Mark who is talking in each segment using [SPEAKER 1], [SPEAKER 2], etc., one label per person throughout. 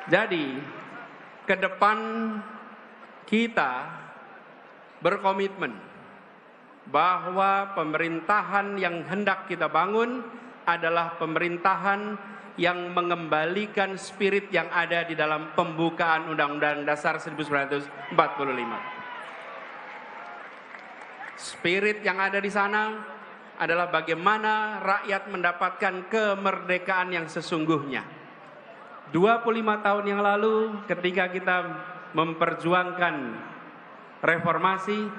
[SPEAKER 1] Jadi, ke depan kita berkomitmen bahwa pemerintahan yang hendak kita bangun adalah pemerintahan yang mengembalikan spirit yang ada di dalam pembukaan Undang-Undang Dasar 1945. Spirit yang ada di sana adalah bagaimana rakyat mendapatkan kemerdekaan yang sesungguhnya. 25 tahun yang lalu ketika kita memperjuangkan reformasi,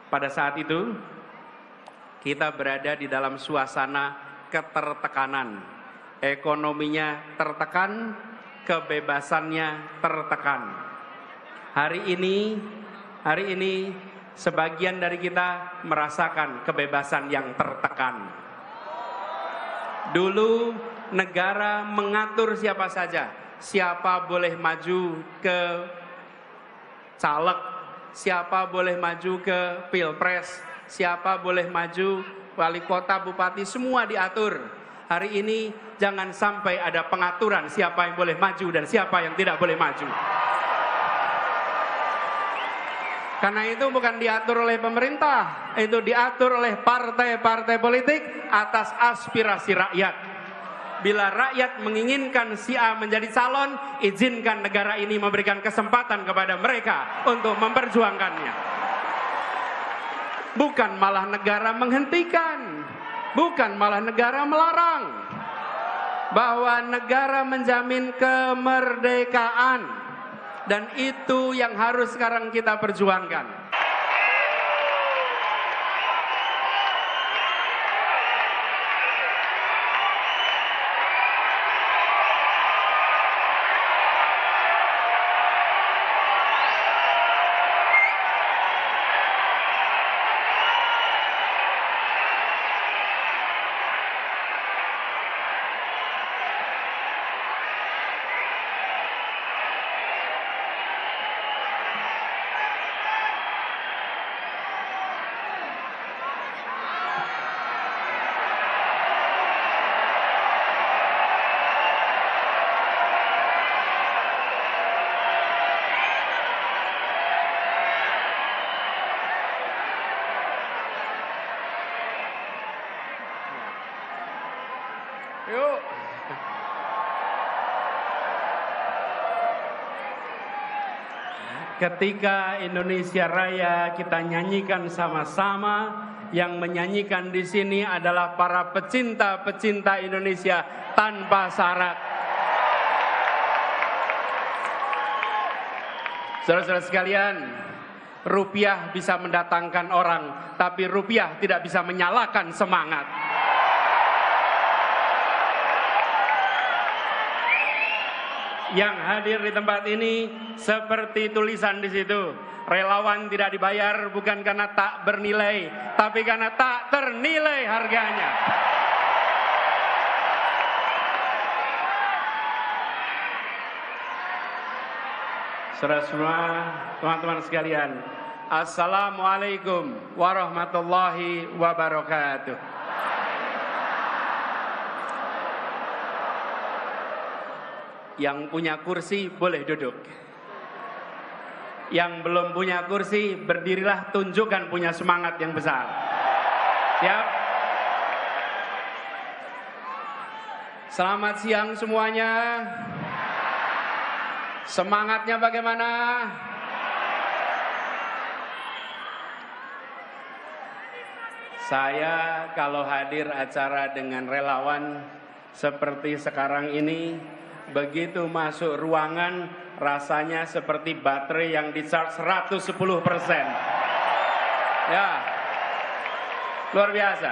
[SPEAKER 1] pada saat itu kita berada di dalam suasana ketertekanan. Ekonominya tertekan, kebebasannya tertekan. Hari ini sebagian dari kita merasakan kebebasan yang tertekan. Dulu negara mengatur siapa saja, siapa boleh maju ke caleg, siapa boleh maju ke pilpres, siapa boleh maju wali kota, bupati, semua diatur. Hari ini jangan sampai ada pengaturan siapa yang boleh maju dan siapa yang tidak boleh maju. Karena itu bukan diatur oleh pemerintah, itu diatur oleh partai-partai politik atas aspirasi rakyat. Bila rakyat menginginkan si A menjadi calon, izinkan negara ini memberikan kesempatan kepada mereka untuk memperjuangkannya. Bukan malah negara menghentikan, bukan malah negara melarang. Bahwa negara menjamin kemerdekaan, dan itu yang harus sekarang kita perjuangkan. Yuk. Ketika Indonesia Raya kita nyanyikan sama-sama, yang menyanyikan di sini adalah para pecinta-pecinta Indonesia tanpa syarat. Saudara-saudara sekalian, rupiah bisa mendatangkan orang, tapi rupiah tidak bisa menyalakan semangat. Yang hadir di tempat ini seperti tulisan di situ, relawan tidak dibayar bukan karena tak bernilai, tapi karena tak ternilai harganya. Saudara semua, teman-teman sekalian, Assalamualaikum warahmatullahi wabarakatuh. Yang punya kursi boleh duduk. Yang belum punya kursi, berdirilah, tunjukkan punya semangat yang besar. Siap? Selamat siang semuanya. Semangatnya bagaimana? Saya kalau hadir acara dengan relawan seperti sekarang ini, begitu masuk ruangan rasanya seperti baterai yang di-charge 110%. Ya, luar biasa.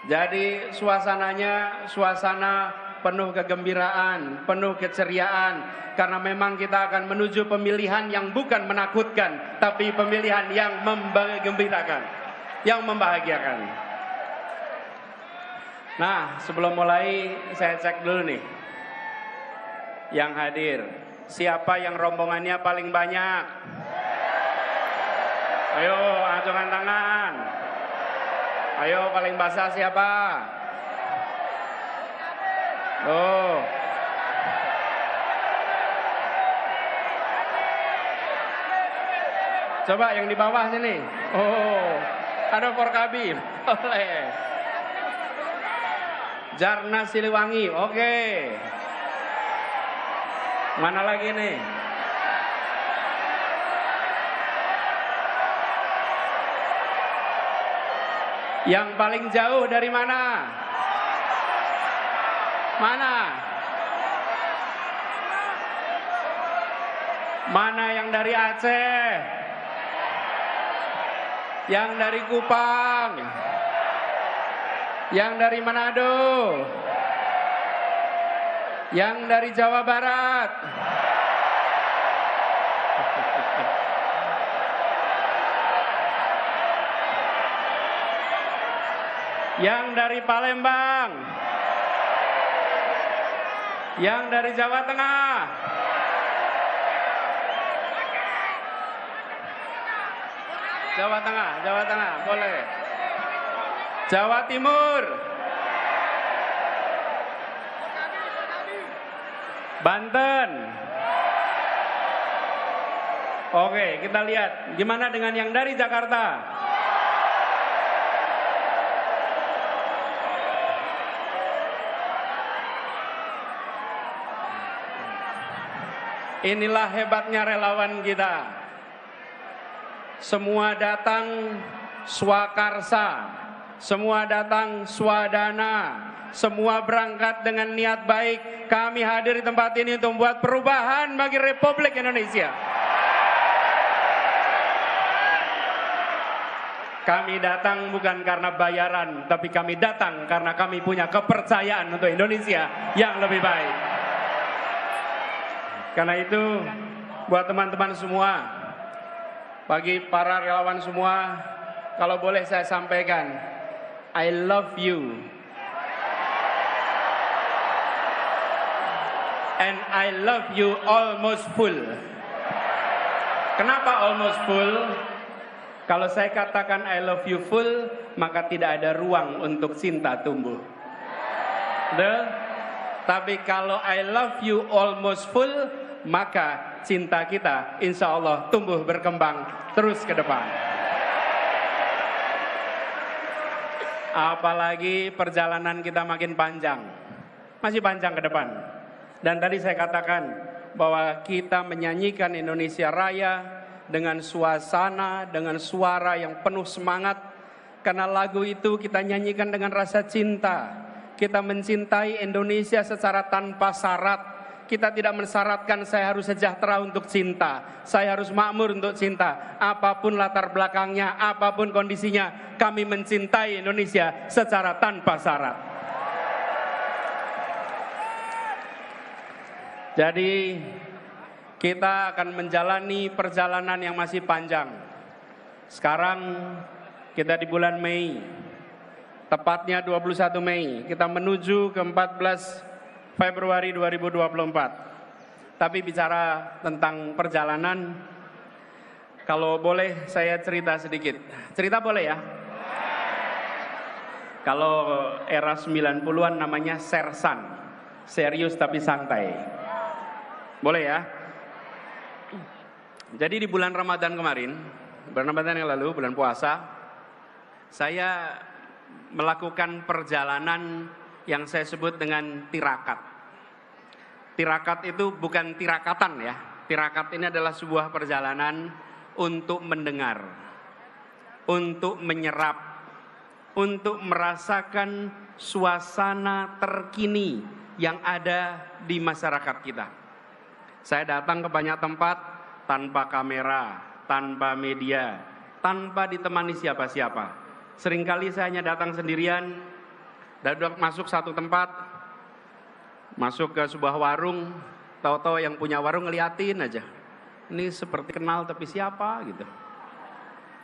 [SPEAKER 1] Jadi suasananya suasana penuh kegembiraan, penuh keceriaan, karena memang kita akan menuju pemilihan yang bukan menakutkan, tapi pemilihan yang menggembirakan, yang membahagiakan. Nah, sebelum mulai saya cek dulu nih yang hadir. Siapa yang rombongannya paling banyak? Ayo, acungkan tangan. Ayo, paling basah siapa? Oh, Coba yang di bawah sini. Oh, ada Forkabi. Oleh. Jarna Siliwangi. Oke. Mana lagi nih? Yang paling jauh dari mana? Mana? Mana yang dari Aceh? Yang dari Kupang? Yang dari Manado? Yang dari Jawa Barat? Yang dari Palembang? Yang dari Jawa Tengah? Jawa Tengah, boleh. Jawa Timur? Banten? Oke, kita lihat. Gimana dengan yang dari Jakarta? Inilah hebatnya relawan kita. Semua datang swakarsa, semua datang swadana, semua berangkat dengan niat baik. Kami hadir di tempat ini untuk membuat perubahan bagi Republik Indonesia. Kami datang bukan karena bayaran, tapi kami datang karena kami punya kepercayaan untuk Indonesia yang lebih baik. Karena itu, buat teman-teman semua, bagi para relawan semua, kalau boleh saya sampaikan, I love you. And I love you almost full. Kenapa almost full? Kalau saya katakan I love you full, maka tidak ada ruang untuk cinta tumbuh. Betul? Tapi kalau I love you almost full, maka cinta kita insya Allah tumbuh berkembang terus ke depan. Apalagi perjalanan kita makin panjang, masih panjang ke depan. Dan tadi saya katakan bahwa kita menyanyikan Indonesia Raya dengan suasana, dengan suara yang penuh semangat. Karena lagu itu kita nyanyikan dengan rasa cinta. Kita mencintai Indonesia secara tanpa syarat. Kita tidak mensyaratkan saya harus sejahtera untuk cinta, saya harus makmur untuk cinta. Apapun latar belakangnya, apapun kondisinya, kami mencintai Indonesia secara tanpa syarat. Jadi kita akan menjalani perjalanan yang masih panjang. Sekarang kita di bulan Mei, tepatnya 21 Mei, kita menuju ke 14 Februari 2024. Tapi bicara tentang perjalanan, kalau boleh saya cerita sedikit. Cerita boleh ya? Kalau era 90-an namanya sersan, serius tapi santai. Boleh ya? Jadi di bulan Ramadan kemarin, bulan Ramadan yang lalu, bulan puasa, saya melakukan perjalanan yang saya sebut dengan tirakat. Tirakat itu bukan tirakatan ya. Tirakat ini adalah sebuah perjalanan untuk mendengar, untuk menyerap, untuk merasakan suasana terkini yang ada di masyarakat kita. Saya datang ke banyak tempat tanpa kamera, tanpa media, tanpa ditemani siapa-siapa. Seringkali saya hanya datang sendirian, dan masuk satu tempat, masuk ke sebuah warung, tahu-tahu yang punya warung ngeliatin aja. Ini seperti kenal tapi siapa gitu.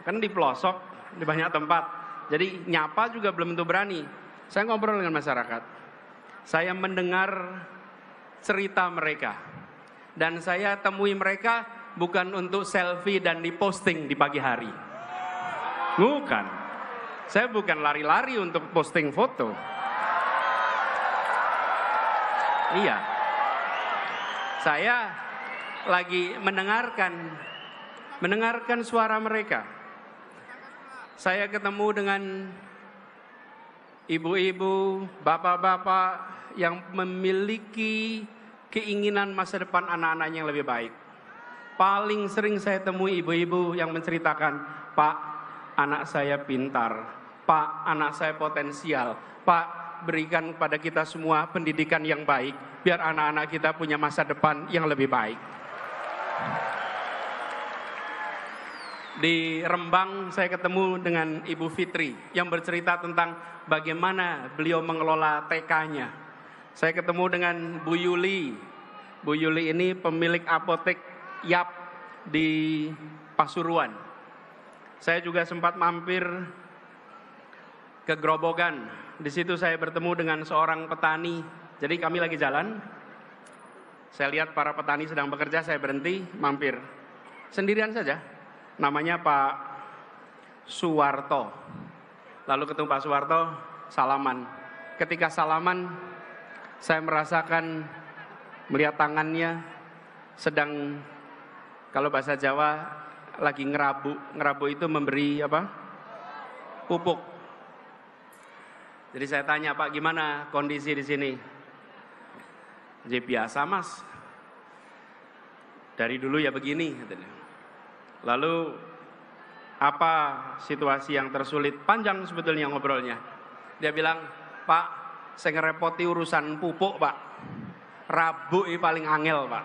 [SPEAKER 1] Kan di pelosok, di banyak tempat. Jadi nyapa juga belum tentu berani. Saya ngobrol dengan masyarakat. Saya mendengar cerita mereka. Dan saya temui mereka bukan untuk selfie dan diposting di pagi hari. Bukan. Saya bukan lari-lari untuk posting foto. Iya. Saya lagi mendengarkan mendengarkan suara mereka. Saya ketemu dengan ibu-ibu, bapak-bapak yang memiliki keinginan masa depan anak-anaknya yang lebih baik. Paling sering saya temui ibu-ibu yang menceritakan, Pak, anak saya pintar, Pak, anak saya potensial, Pak, berikan pada kita semua pendidikan yang baik, biar anak-anak kita punya masa depan yang lebih baik. Di Rembang saya ketemu dengan Ibu Fitri yang bercerita tentang bagaimana beliau mengelola TK-nya. Saya ketemu dengan Bu Yuli. Bu Yuli ini pemilik apotek Yap di Pasuruan. Saya juga sempat mampir ke Grobogan. Di situ saya bertemu dengan seorang petani. Jadi kami lagi jalan. Saya lihat para petani sedang bekerja, saya berhenti, mampir. Sendirian saja. Namanya Pak Suwarto. Lalu ketemu Pak Suwarto, salaman. Ketika salaman, saya merasakan melihat tangannya sedang, kalau bahasa Jawa lagi ngerabu. Ngerabu itu memberi apa? Pupuk. Jadi saya tanya, Pak, gimana kondisi di sini? Jadi biasa, Mas. Dari dulu ya begini, katanya. Lalu apa situasi yang tersulit? Panjang sebetulnya ngobrolnya. Dia bilang, Pak, saya ngerepoti urusan pupuk, Pak. Rabu ini paling angel, Pak.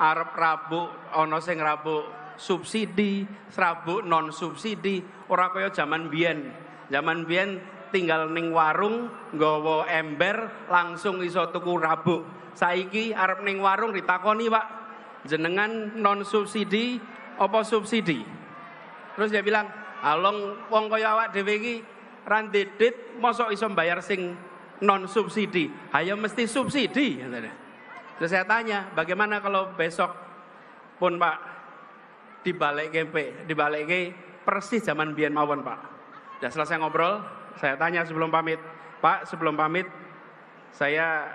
[SPEAKER 1] Arep rabu, ono sing rabu subsidi, rabu non subsidi. Ora kaya zaman biyen. Zaman biyen tinggal ning warung, nggawa ember, langsung iso tuku rabu. Saiki arep ning warung ditakoni, Pak, jenengan non subsidi apa subsidi? Terus dia bilang, along wong kaya awak dhewe iki ra ndedit mosok iso bayar sing non subsidi. Hayo mesti subsidi. Terus saya tanya, bagaimana kalau besok pun Pak dibalik persis zaman biyen mawon, Pak. Sudah selesai ngobrol, saya tanya sebelum pamit, Pak, sebelum pamit saya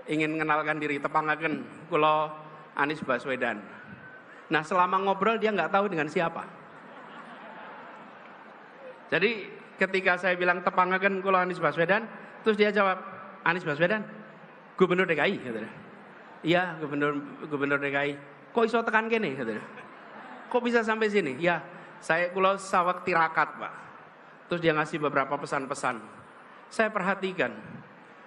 [SPEAKER 1] ingin mengenalkan diri, tepangaken kula Anies Baswedan. Nah, selama ngobrol dia nggak tahu dengan siapa. Jadi ketika saya bilang tepangaken kula Anies Baswedan, terus dia jawab, Anies Baswedan, Gubernur DKI, katanya. Iya, Gubernur DKI. Kok iso tekan kene, katanya. Kok bisa sampai sini? Ya, saya kula saweg tirakat, Pak. Terus dia ngasih beberapa pesan-pesan. Saya perhatikan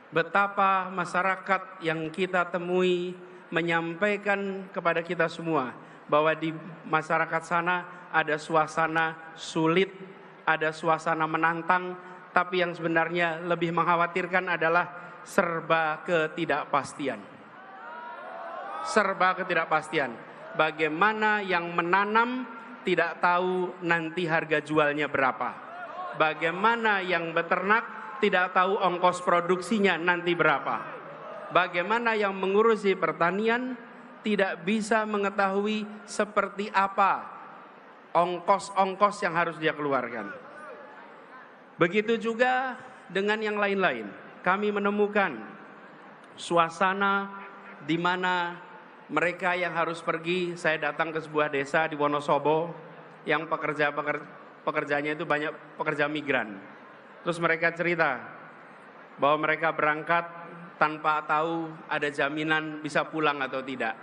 [SPEAKER 1] betapa masyarakat yang kita temui menyampaikan kepada kita semua bahwa di masyarakat sana ada suasana sulit, ada suasana menantang, tapi yang sebenarnya lebih mengkhawatirkan adalah serba ketidakpastian. Serba ketidakpastian. Bagaimana yang menanam tidak tahu nanti harga jualnya berapa. Bagaimana yang beternak tidak tahu ongkos produksinya nanti berapa. Bagaimana yang mengurusi pertanian tidak bisa mengetahui seperti apa ongkos-ongkos yang harus dia keluarkan. Begitu juga dengan yang lain-lain. Kami menemukan suasana di mana mereka yang harus pergi, saya datang ke sebuah desa di Wonosobo yang pekerjanya itu banyak pekerja migran. Terus mereka cerita bahwa mereka berangkat tanpa tahu ada jaminan bisa pulang atau tidak.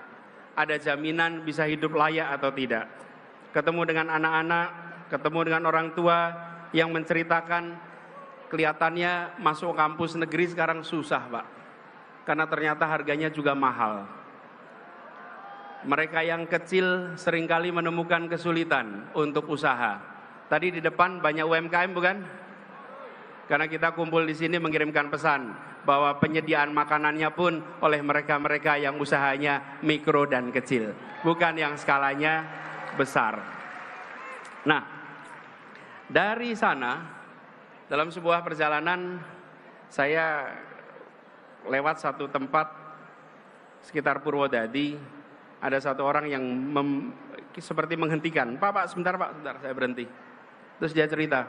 [SPEAKER 1] Ada jaminan bisa hidup layak atau tidak. Ketemu dengan anak-anak, ketemu dengan orang tua yang menceritakan kelihatannya masuk kampus negeri sekarang susah, Pak. Karena ternyata harganya juga mahal. Mereka yang kecil seringkali menemukan kesulitan untuk usaha. Tadi di depan banyak UMKM bukan? Karena kita kumpul di sini mengirimkan pesan bahwa penyediaan makanannya pun oleh mereka-mereka yang usahanya mikro dan kecil, bukan yang skalanya besar. Nah, dari sana dalam sebuah perjalanan saya lewat satu tempat sekitar Purwodadi, ada satu orang yang seperti menghentikan. Pak, sebentar Pak, sebentar, saya berhenti. Terus dia cerita,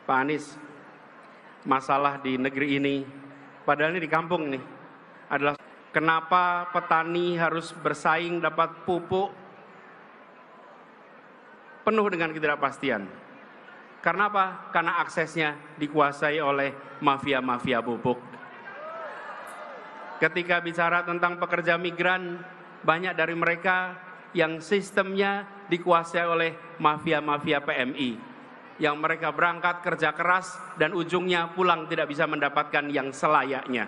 [SPEAKER 1] Pak Anies, masalah di negeri ini, padahal ini di kampung nih, adalah kenapa petani harus bersaing dapat pupuk penuh dengan ketidakpastian. Karena apa? Karena aksesnya dikuasai oleh mafia-mafia pupuk. Ketika bicara tentang pekerja migran, banyak dari mereka yang sistemnya dikuasai oleh mafia-mafia PMI. Yang mereka berangkat kerja keras dan ujungnya pulang tidak bisa mendapatkan yang selayaknya.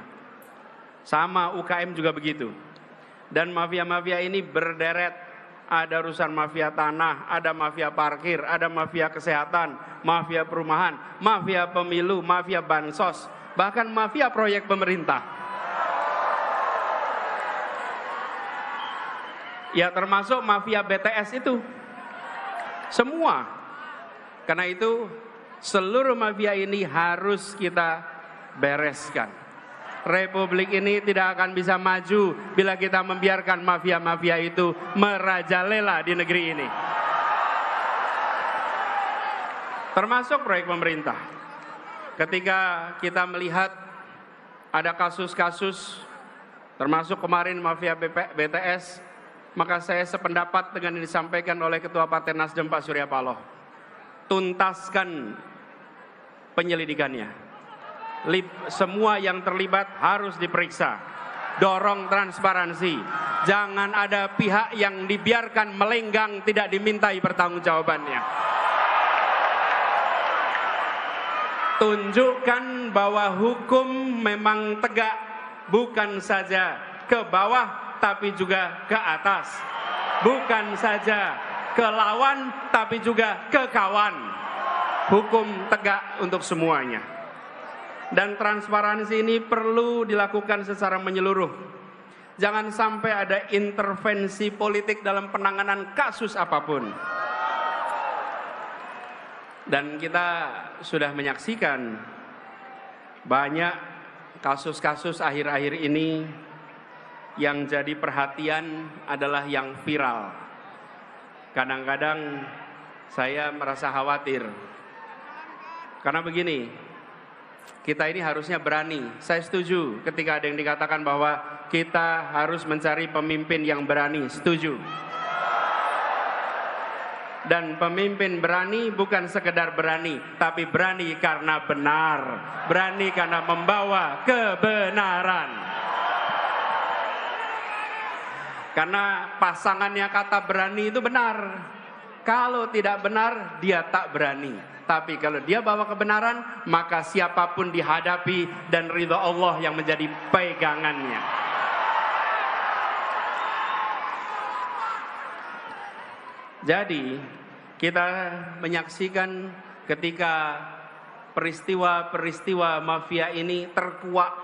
[SPEAKER 1] Sama UKM juga begitu. Dan mafia-mafia ini berderet. Ada urusan mafia tanah, ada mafia parkir, ada mafia kesehatan, mafia perumahan, mafia pemilu, mafia bansos, bahkan mafia proyek pemerintah. Ya termasuk mafia BTS itu. Semua. Karena itu seluruh mafia ini harus kita bereskan. Republik ini tidak akan bisa maju bila kita membiarkan mafia-mafia itu merajalela di negeri ini. Termasuk proyek pemerintah. Ketika kita melihat ada kasus-kasus, termasuk kemarin mafia BTS, maka saya sependapat dengan yang disampaikan oleh Ketua Partai Nasdem Pak Surya Paloh. Tuntaskan penyelidikannya. Semua yang terlibat harus diperiksa. Dorong transparansi. Jangan ada pihak yang dibiarkan melenggang tidak dimintai pertanggungjawabannya. Tunjukkan bahwa hukum memang tegak, bukan saja ke bawah tapi juga ke atas. Bukan saja ke lawan tapi juga ke kawan. Hukum tegak untuk semuanya. Dan transparansi ini perlu dilakukan secara menyeluruh. Jangan sampai ada intervensi politik dalam penanganan kasus apapun. Dan kita sudah menyaksikan banyak kasus-kasus akhir-akhir ini yang jadi perhatian adalah yang viral. Kadang-kadang saya merasa khawatir. Karena begini, kita ini harusnya berani. Saya setuju ketika ada yang dikatakan bahwa kita harus mencari pemimpin yang berani. Setuju. Dan pemimpin berani bukan sekedar berani, tapi berani karena benar. Berani karena membawa kebenaran. Karena pasangannya kata berani itu benar. Kalau tidak benar, dia tak berani. Tapi kalau dia bawa kebenaran, maka siapapun dihadapi dan ridha Allah yang menjadi pegangannya. Jadi, kita menyaksikan ketika peristiwa-peristiwa mafia ini terkuak.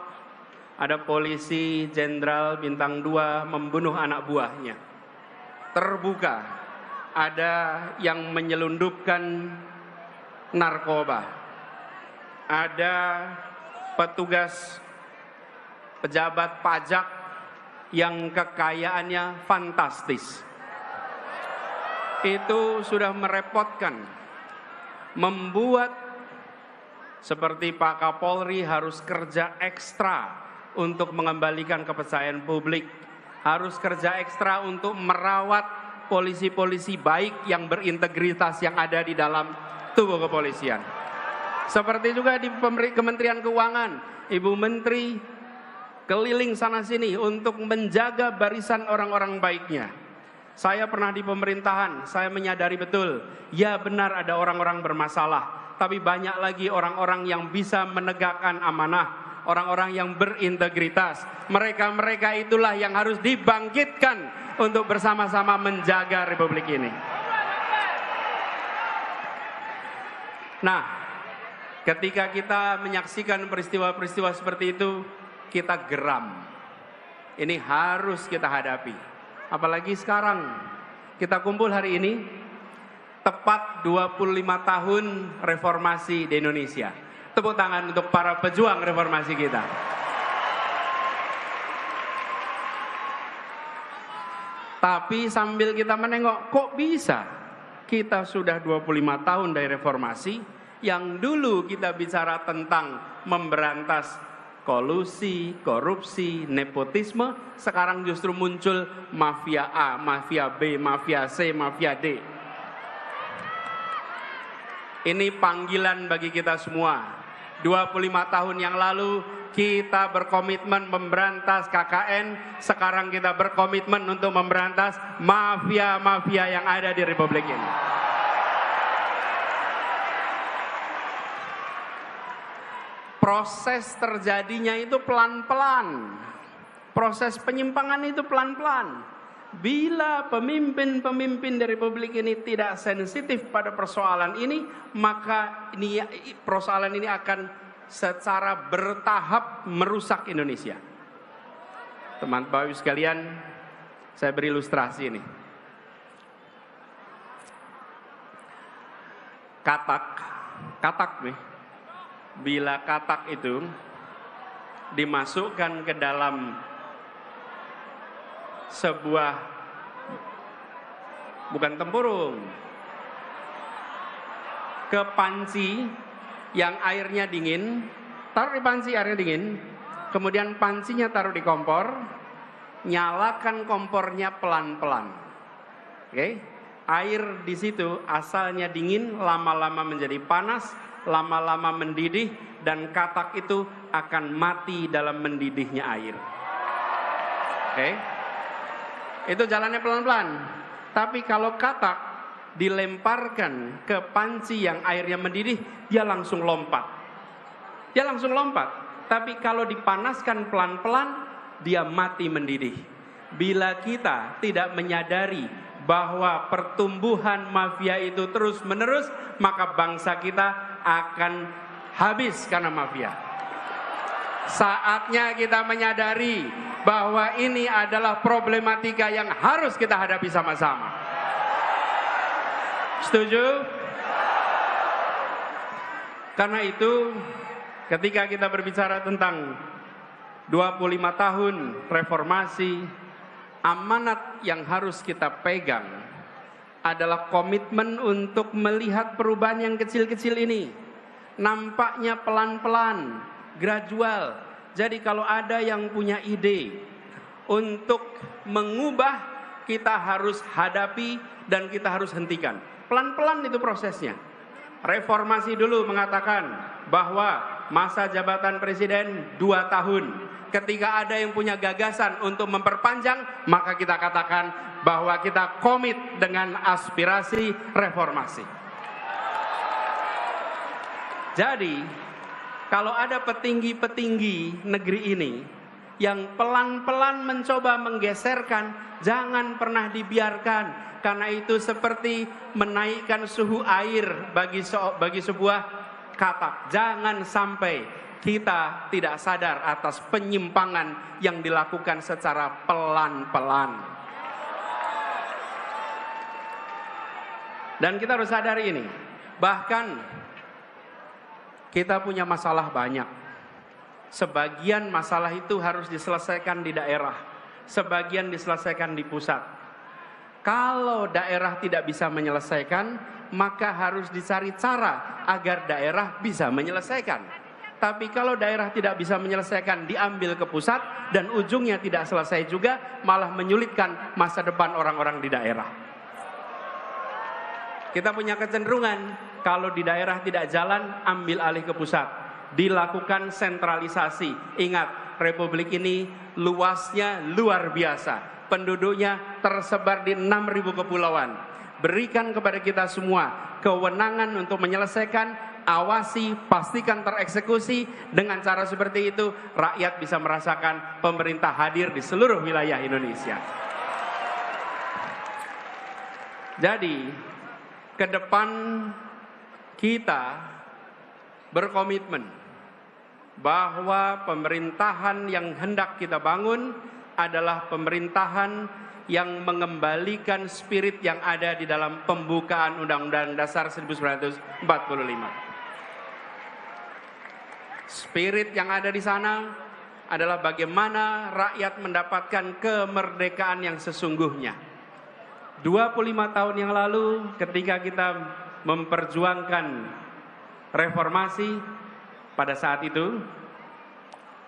[SPEAKER 1] Ada polisi jenderal bintang 2 membunuh anak buahnya. Terbuka. Ada yang menyelundupkan narkoba. Ada petugas pejabat pajak yang kekayaannya fantastis. Itu sudah merepotkan. Membuat seperti Pak Kapolri harus kerja ekstra untuk mengembalikan kepercayaan publik. Harus kerja ekstra untuk merawat polisi-polisi baik yang berintegritas yang ada di dalam tubuh kepolisian. Seperti juga di Kementerian Keuangan, Ibu Menteri keliling sana sini untuk menjaga barisan orang-orang baiknya. Saya pernah di pemerintahan, saya menyadari betul, ya benar ada orang-orang bermasalah, tapi banyak lagi orang-orang yang bisa menegakkan amanah, orang-orang yang berintegritas. Mereka-mereka itulah yang harus dibangkitkan untuk bersama-sama menjaga Republik ini. Nah, ketika kita menyaksikan peristiwa-peristiwa seperti itu, kita geram. Ini harus kita hadapi. Apalagi sekarang, kita kumpul hari ini, tepat 25 tahun reformasi di Indonesia. Tepuk tangan untuk para pejuang reformasi kita. Tapi sambil kita menengok, kok bisa? Kita sudah 25 tahun dari reformasi, yang dulu kita bicara tentang memberantas kolusi, korupsi, nepotisme, sekarang justru muncul mafia A, mafia B, mafia C, mafia D. Ini panggilan bagi kita semua. 25 tahun yang lalu kita berkomitmen memberantas KKN, sekarang kita berkomitmen untuk memberantas mafia-mafia yang ada di Republik ini. Proses terjadinya itu pelan-pelan. Proses penyimpangan itu pelan-pelan. Bila pemimpin-pemimpin di Republik ini tidak sensitif pada persoalan ini, maka persoalan ini akan secara bertahap merusak Indonesia. Teman-teman sekalian, saya beri ilustrasi ini. Katak nih. Bila katak itu dimasukkan ke dalam sebuah, bukan tempurung, ke panci yang airnya dingin, taruh di panci airnya dingin, kemudian pancinya taruh di kompor, nyalakan kompornya pelan-pelan. Oke? Air di situ asalnya dingin, lama-lama menjadi panas, lama-lama mendidih, dan katak itu akan mati dalam mendidihnya air. Oke? Itu jalannya pelan-pelan. Tapi kalau katak dilemparkan ke panci yang airnya mendidih, dia langsung lompat. Dia langsung lompat. Tapi kalau dipanaskan pelan-pelan, dia mati mendidih. Bila kita tidak menyadari bahwa pertumbuhan mafia itu terus-menerus, maka bangsa kita akan habis karena mafia. Saatnya kita menyadari bahwa ini adalah problematika yang harus kita hadapi sama-sama. Setuju? Karena itu, ketika kita berbicara tentang 25 tahun reformasi, amanat yang harus kita pegang adalah komitmen untuk melihat perubahan yang kecil-kecil ini. Nampaknya pelan-pelan, gradual. Jadi kalau ada yang punya ide untuk mengubah, kita harus hadapi dan kita harus hentikan. Pelan-pelan itu prosesnya. Reformasi dulu mengatakan bahwa masa jabatan presiden 2 tahun. Ketika ada yang punya gagasan untuk memperpanjang, maka kita katakan bahwa kita komit dengan aspirasi reformasi. Jadi, kalau ada petinggi-petinggi negeri ini yang pelan-pelan mencoba menggeserkan, jangan pernah dibiarkan. Karena itu seperti menaikkan suhu air bagi sebuah katak. Jangan sampai kita tidak sadar atas penyimpangan yang dilakukan secara pelan-pelan. Dan kita harus sadari ini. Bahkan kita punya masalah banyak. Sebagian masalah itu harus diselesaikan di daerah, sebagian diselesaikan di pusat. Kalau daerah tidak bisa menyelesaikan, maka harus dicari cara agar daerah bisa menyelesaikan. Tapi kalau daerah tidak bisa menyelesaikan, diambil ke pusat dan ujungnya tidak selesai juga, malah menyulitkan masa depan orang-orang di daerah. Kita punya kecenderungan, kalau di daerah tidak jalan, ambil alih ke pusat. Dilakukan sentralisasi. Ingat, Republik ini luasnya luar biasa. Penduduknya tersebar di 6.000 kepulauan. Berikan kepada kita semua kewenangan untuk menyelesaikan, awasi, pastikan tereksekusi. Dengan cara seperti itu, rakyat bisa merasakan pemerintah hadir di seluruh wilayah Indonesia. Jadi, ke depan kita berkomitmen bahwa pemerintahan yang hendak kita bangun adalah pemerintahan yang mengembalikan spirit yang ada di dalam pembukaan Undang-Undang Dasar 1945. Spirit yang ada di sana adalah bagaimana rakyat mendapatkan kemerdekaan yang sesungguhnya. 25 tahun yang lalu ketika kita memperjuangkan reformasi, pada saat itu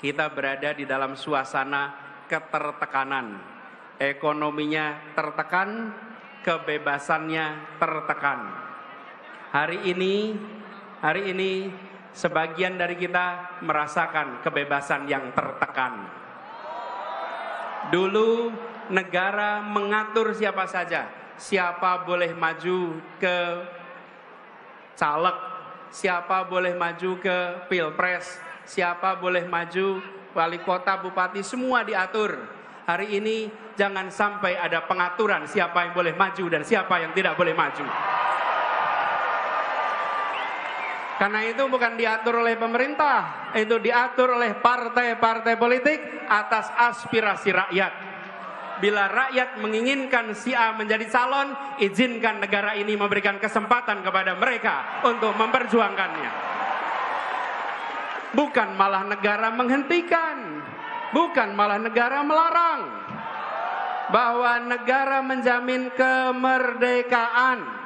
[SPEAKER 1] kita berada di dalam suasana ketertekanan. Ekonominya tertekan, kebebasannya tertekan. Hari ini sebagian dari kita merasakan kebebasan yang tertekan. Dulu negara mengatur siapa saja, siapa boleh maju ke caleg, siapa boleh maju ke pilpres, siapa boleh maju wali kota, bupati, semua diatur. Hari ini jangan sampai ada pengaturan siapa yang boleh maju dan siapa yang tidak boleh maju. Karena itu bukan diatur oleh pemerintah, itu diatur oleh partai-partai politik atas aspirasi rakyat. Bila rakyat menginginkan si A menjadi calon, izinkan negara ini memberikan kesempatan kepada mereka untuk memperjuangkannya. Bukan malah negara menghentikan, bukan malah negara melarang. Bahwa negara menjamin kemerdekaan.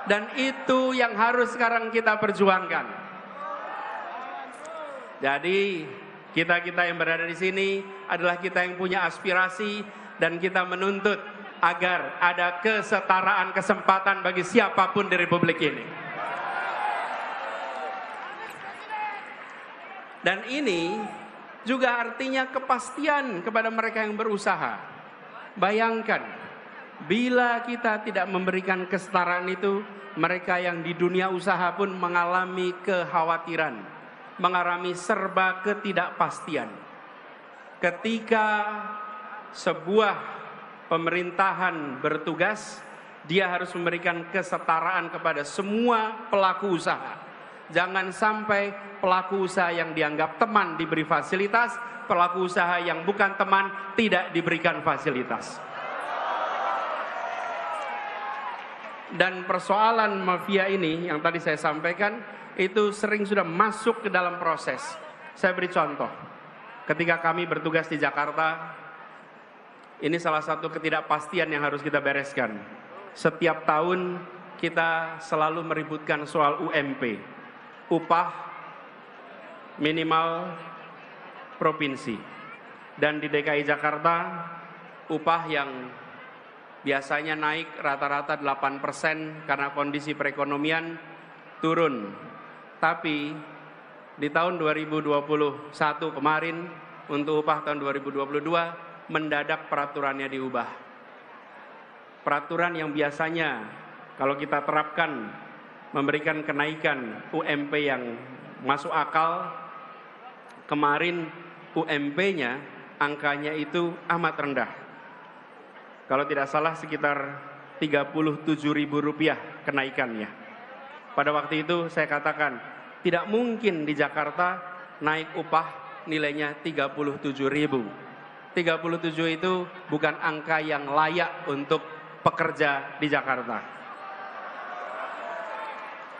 [SPEAKER 1] Dan itu yang harus sekarang kita perjuangkan. Jadi kita yang berada di sini adalah kita yang punya aspirasi dan kita menuntut agar ada kesetaraan kesempatan bagi siapapun di Republik ini. Dan ini juga artinya kepastian kepada mereka yang berusaha. Bayangkan, bila kita tidak memberikan kesetaraan itu, mereka yang di dunia usaha pun mengalami kekhawatiran, mengalami serba ketidakpastian. Ketika sebuah pemerintahan bertugas, dia harus memberikan kesetaraan kepada semua pelaku usaha. Jangan sampai pelaku usaha yang dianggap teman diberi fasilitas, pelaku usaha yang bukan teman tidak diberikan fasilitas. Dan persoalan mafia ini yang tadi saya sampaikan itu sering sudah masuk ke dalam proses. Saya beri contoh. Ketika kami bertugas di Jakarta, ini salah satu ketidakpastian yang harus kita bereskan. Setiap tahun kita selalu meributkan soal UMP, upah minimal provinsi. Dan di DKI Jakarta, upah yang biasanya naik rata-rata 8% karena kondisi perekonomian turun. Tapi di tahun 2021 kemarin untuk upah tahun 2022 mendadak peraturannya diubah. Peraturan yang biasanya kalau kita terapkan memberikan kenaikan UMP yang masuk akal, kemarin UMP-nya angkanya itu amat rendah. Kalau tidak salah sekitar Rp37.000 kenaikannya. Pada waktu itu saya katakan, tidak mungkin di Jakarta naik upah nilainya 37.000. 37 itu bukan angka yang layak untuk pekerja di Jakarta.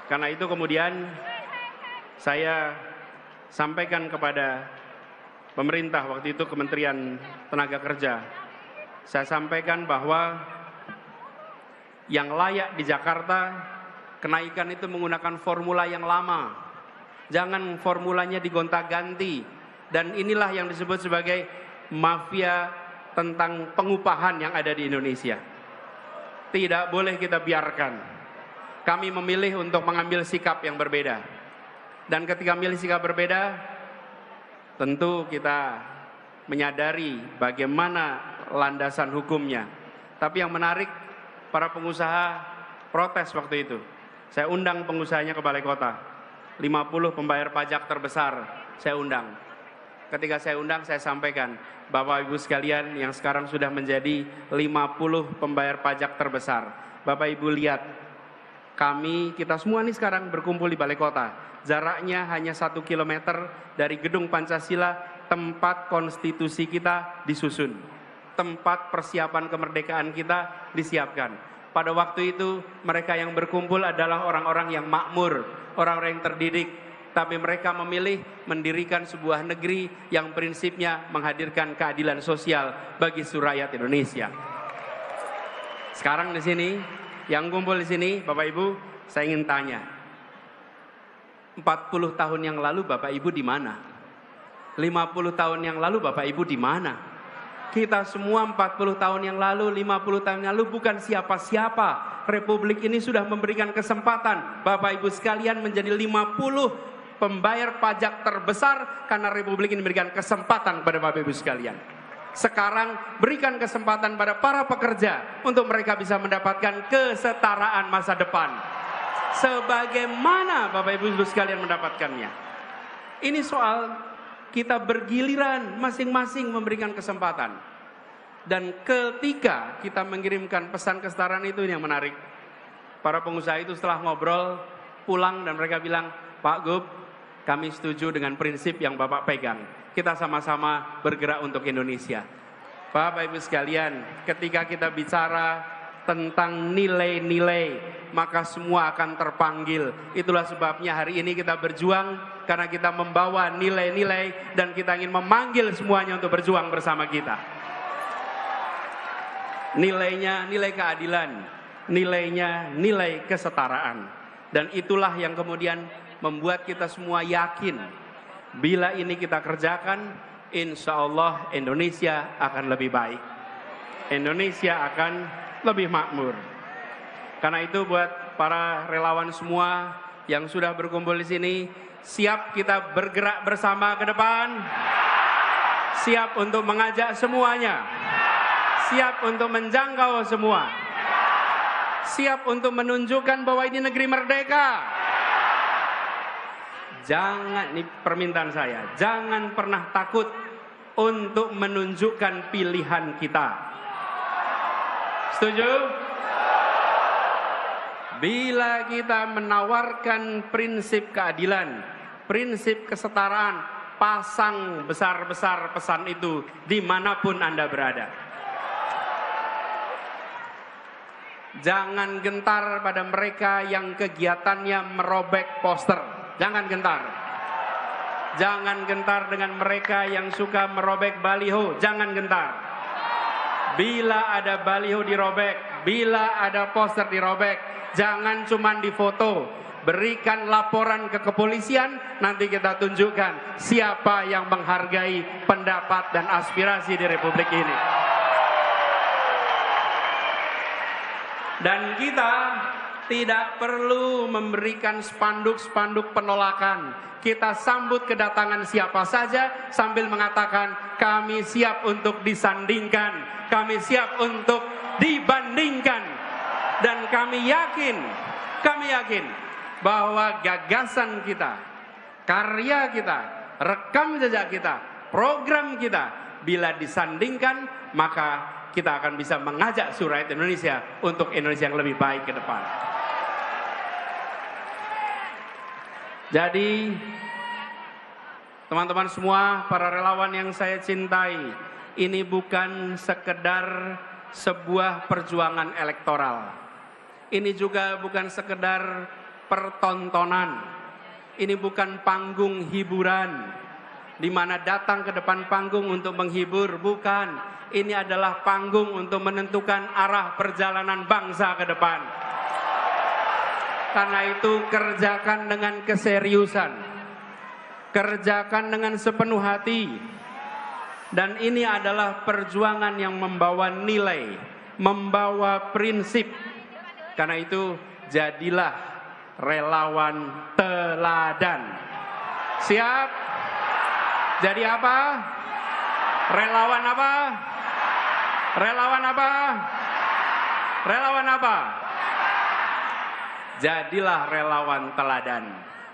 [SPEAKER 1] Karena itu kemudian saya sampaikan kepada pemerintah waktu itu Kementerian Tenaga Kerja. Saya sampaikan bahwa yang layak di Jakarta kenaikan itu menggunakan formula yang lama. Jangan formulanya digonta-ganti. Dan inilah yang disebut sebagai mafia tentang pengupahan yang ada di Indonesia. Tidak boleh kita biarkan. Kami memilih untuk mengambil sikap yang berbeda. Dan ketika memilih sikap berbeda, tentu kita menyadari bagaimana landasan hukumnya. Tapi yang menarik, para pengusaha protes waktu itu. Saya undang pengusahanya ke Balai Kota. 50 pembayar pajak terbesar saya undang. Ketika saya undang, saya sampaikan, Bapak Ibu sekalian yang sekarang sudah menjadi 50 pembayar pajak terbesar. Bapak Ibu lihat, kita semua nih sekarang berkumpul di Balai Kota. Jaraknya hanya 1 kilometer dari Gedung Pancasila, tempat konstitusi kita disusun. Tempat persiapan kemerdekaan kita disiapkan. Pada waktu itu mereka yang berkumpul adalah orang-orang yang makmur, orang-orang yang terdidik. Tapi mereka memilih mendirikan sebuah negeri yang prinsipnya menghadirkan keadilan sosial bagi seluruh rakyat Indonesia. Sekarang di sini, yang kumpul di sini, Bapak Ibu, saya ingin tanya. 40 tahun yang lalu Bapak Ibu di mana? 50 tahun yang lalu Bapak Ibu di mana? Kita semua 40 tahun yang lalu, 50 tahun yang lalu bukan siapa-siapa. Republik ini sudah memberikan kesempatan Bapak Ibu sekalian menjadi 50 pembayar pajak terbesar karena Republik ini memberikan kesempatan kepada Bapak Ibu sekalian. Sekarang berikan kesempatan pada para pekerja untuk mereka bisa mendapatkan kesetaraan masa depan. Sebagaimana Bapak Ibu sekalian mendapatkannya. Ini soal kita bergiliran masing-masing memberikan kesempatan. Dan ketika kita mengirimkan pesan kesetaraan itu yang menarik. Para pengusaha itu setelah ngobrol pulang dan mereka bilang, Pak Gub, kami setuju dengan prinsip yang Bapak pegang. Kita sama-sama bergerak untuk Indonesia. Bapak Ibu sekalian, ketika kita bicara tentang nilai-nilai, maka semua akan terpanggil. Itulah sebabnya hari ini kita berjuang, karena kita membawa nilai-nilai dan kita ingin memanggil semuanya untuk berjuang bersama kita. Nilainya nilai keadilan, nilainya nilai kesetaraan. Dan itulah yang kemudian membuat kita semua yakin, bila ini kita kerjakan, insya Allah Indonesia akan lebih baik. Indonesia akan lebih makmur. Karena itu buat para relawan semua yang sudah berkumpul di sini, siap kita bergerak bersama ke depan? Siap untuk mengajak semuanya? Siap untuk menjangkau semua? Siap untuk menunjukkan bahwa ini negeri merdeka? Jangan, ini permintaan saya, jangan pernah takut untuk menunjukkan pilihan kita. Setuju? Bila kita menawarkan prinsip keadilan, prinsip kesetaraan, pasang besar-besar pesan itu dimanapun Anda berada. Jangan gentar pada mereka yang kegiatannya merobek poster. Jangan gentar. Jangan gentar dengan mereka yang suka merobek baliho. Jangan gentar. Bila ada baliho dirobek, bila ada poster dirobek, jangan cuma difoto, berikan laporan ke kepolisian, nanti kita tunjukkan siapa yang menghargai pendapat dan aspirasi di Republik ini. Dan kita tidak perlu memberikan spanduk-spanduk penolakan. Kita sambut kedatangan siapa saja sambil mengatakan kami siap untuk disandingkan, kami siap untuk dibandingkan. Dan kami yakin bahwa gagasan kita, karya kita, rekam jejak kita, program kita, bila disandingkan, maka kita akan bisa mengajak rakyat Indonesia untuk Indonesia yang lebih baik ke depan. Jadi, teman-teman semua, para relawan yang saya cintai, ini bukan sekedar sebuah perjuangan elektoral. Ini juga bukan sekedar pertontonan. Ini bukan panggung hiburan, di mana datang ke depan panggung untuk menghibur, bukan. Ini adalah panggung untuk menentukan arah perjalanan bangsa ke depan. Karena itu kerjakan dengan keseriusan, kerjakan dengan sepenuh hati. Dan ini adalah perjuangan yang membawa nilai, membawa prinsip. Karena itu jadilah relawan teladan. Siap? Jadi apa? Relawan apa? Relawan apa? Relawan apa? Jadilah relawan teladan,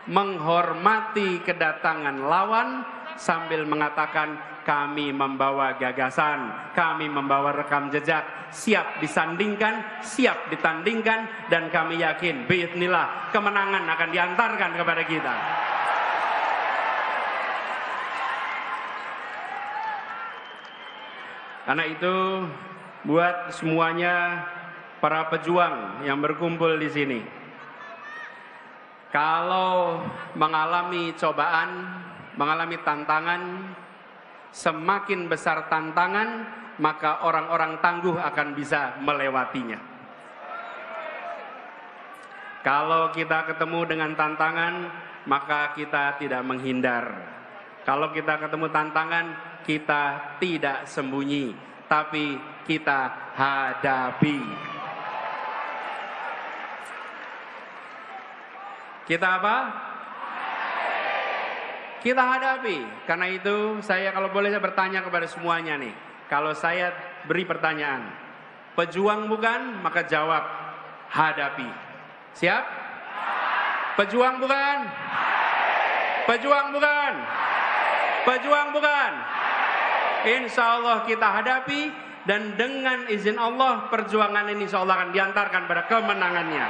[SPEAKER 1] menghormati kedatangan lawan sambil mengatakan kami membawa gagasan, kami membawa rekam jejak, siap disandingkan, siap ditandingkan, dan kami yakin biidznillah kemenangan akan diantarkan kepada kita. Karena itu buat semuanya para pejuang yang berkumpul di sini, kalau mengalami cobaan, mengalami tantangan, semakin besar tantangan, maka orang-orang tangguh akan bisa melewatinya. Kalau kita ketemu dengan tantangan, maka kita tidak menghindar. Kalau kita ketemu tantangan, kita tidak sembunyi. tapi kita hadapi. Kita apa? Kita hadapi. Karena itu saya kalau boleh saya bertanya kepada semuanya nih. Kalau saya beri pertanyaan, pejuang bukan? Maka jawab, hadapi. Siap? Pejuang bukan? Pejuang bukan? Pejuang bukan? Insya Allah kita hadapi, dan dengan izin Allah perjuangan ini insya Allah akan diantarkan pada kemenangannya.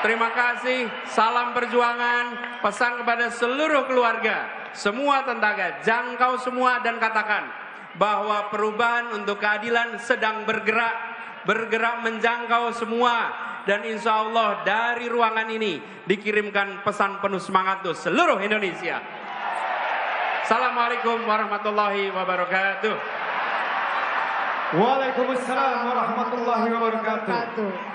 [SPEAKER 1] Terima kasih, salam perjuangan, pesan kepada seluruh keluarga, semua tentaga, jangkau semua dan katakan bahwa perubahan untuk keadilan sedang bergerak menjangkau semua, dan insya Allah dari ruangan ini dikirimkan pesan penuh semangat untuk seluruh Indonesia. Assalamualaikum warahmatullahi wabarakatuh.
[SPEAKER 2] Waalaikumsalam warahmatullahi wabarakatuh.